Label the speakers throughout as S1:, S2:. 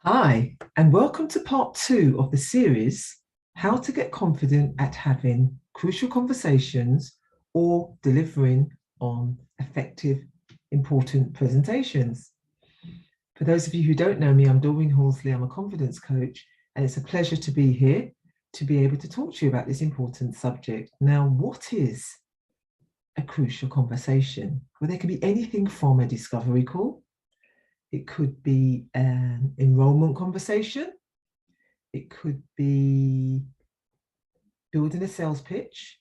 S1: Hi, and welcome to part two of the series, How to Get Confident at Having Crucial Conversations or Delivering on Effective, Important Presentations. For those of you who don't know me, I'm Doreen Horsley, I'm a confidence coach, and it's a pleasure to be here to be able to talk to you about this important subject. Now, what is a crucial conversation? Well, there can be anything from a discovery call. It could be an enrollment conversation. It could be building a sales pitch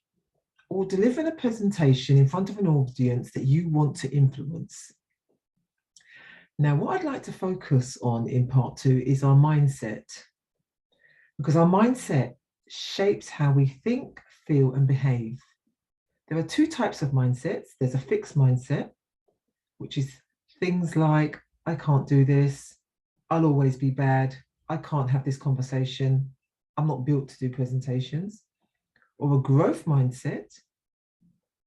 S1: or delivering a presentation in front of an audience that you want to influence. Now, what I'd like to focus on in part two is our mindset, because our mindset shapes how we think, feel, and behave. There are two types of mindsets. There's a fixed mindset, which is things like, I can't do this, I'll always be bad, I can't have this conversation, I'm not built to do presentations. Or a growth mindset,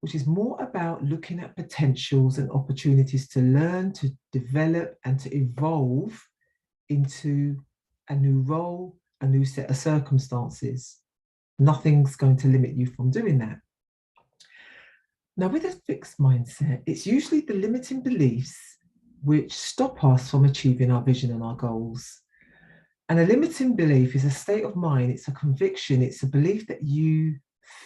S1: which is more about looking at potentials and opportunities to learn, to develop, and to evolve into a new role, a new set of circumstances. Nothing's going to limit you from doing that. Now, with a fixed mindset, it's usually the limiting beliefs which stop us from achieving our vision and our goals. And a limiting belief is a state of mind, it's a conviction, it's a belief that you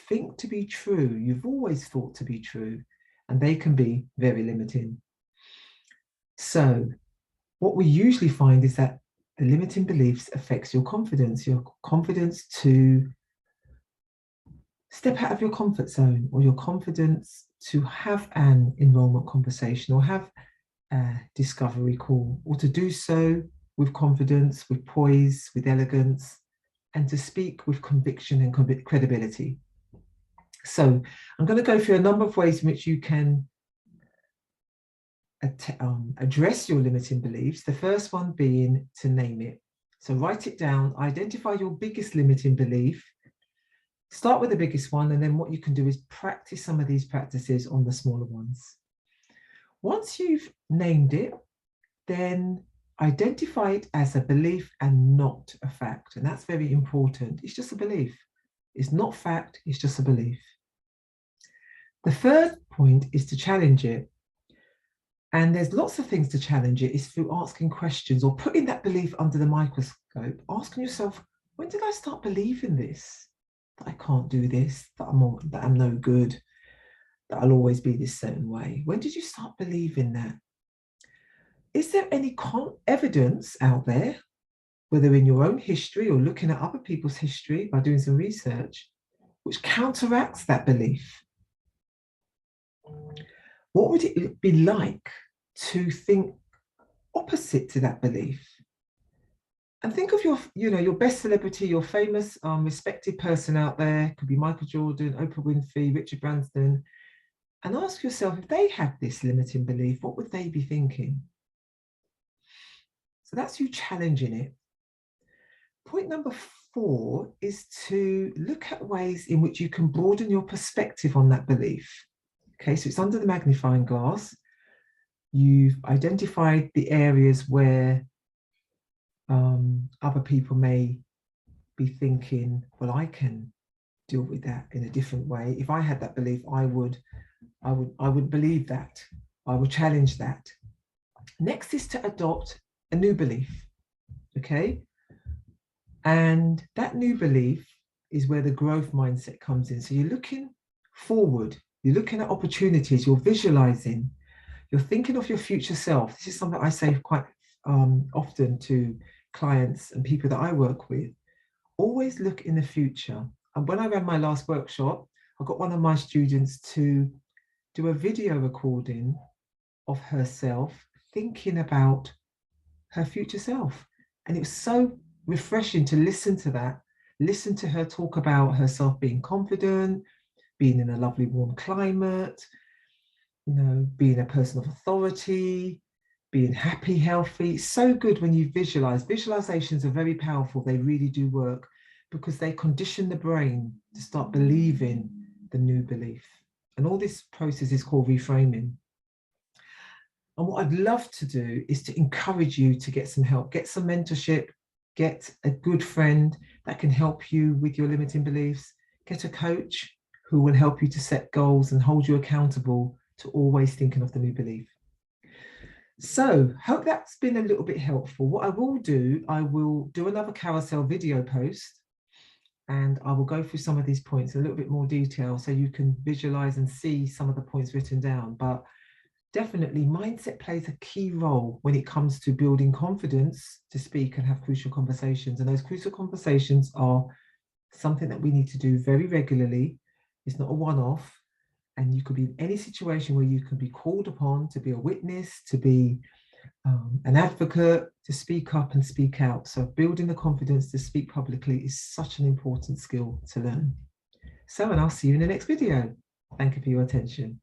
S1: think to be true, you've always thought to be true, and they can be very limiting. So what we usually find is that the limiting beliefs affects your confidence to step out of your comfort zone, or your confidence to have an enrollment conversation or have a discovery call, or to do so with confidence, with poise, with elegance, and to speak with conviction and credibility. So I'm going to go through a number of ways in which you can address your limiting beliefs. The first one being to name it. So write it down, identify your biggest limiting belief, start with the biggest one, and then what you can do is practice some of these practices on the smaller ones. Once you've named it, then identify it as a belief and not a fact. And that's very important. It's just a belief. It's not fact, it's just a belief. The third point is to challenge it. And there's lots of things to challenge it. It's through asking questions or putting that belief under the microscope, asking yourself, when did I start believing this? That I can't do this, that I'm no good, that I'll always be this certain way. When did you start believing that? Is there any evidence out there, whether in your own history or looking at other people's history by doing some research, which counteracts that belief? What would it be like to think opposite to that belief? And think of your best celebrity, your famous, respected person out there. Could be Michael Jordan, Oprah Winfrey, Richard Branson, and ask yourself, if they had this limiting belief, what would they be thinking? So that's you challenging it. Point number 4 is to look at ways in which you can broaden your perspective on that belief. Okay, so it's under the magnifying glass. You've identified the areas where other people may be thinking, well, I can deal with that in a different way. If I had that belief, I would believe that. I would challenge that. Next is to adopt a new belief. Okay. And that new belief is where the growth mindset comes in. So you're looking forward, you're looking at opportunities, you're visualizing, you're thinking of your future self. This is something I say quite often to clients and people that I work with. Always look in the future. And when I ran my last workshop, I got one of my students to do a video recording of herself thinking about her future self. And it was so refreshing to listen to that, listen to her talk about herself being confident, being in a lovely warm climate, being a person of authority, being happy, healthy. So good when you visualize. Visualizations are very powerful. They really do work because they condition the brain to start believing the new belief. And all this process is called reframing. And what I'd love to do is to encourage you to get some help, get some mentorship, get a good friend that can help you with your limiting beliefs, get a coach who will help you to set goals and hold you accountable to always thinking of the new belief. So, hope that's been a little bit helpful. What I will do another carousel video post, and I will go through some of these points in a little bit more detail so you can visualize and see some of the points written down. But definitely, mindset plays a key role when it comes to building confidence to speak and have crucial conversations. And those crucial conversations are something that we need to do very regularly. It's not a one-off. And you could be in any situation where you can be called upon to be a witness, to be an advocate, to speak up and speak out. So building the confidence to speak publicly is such an important skill to learn. So, and I'll see you in the next video. Thank you for your attention.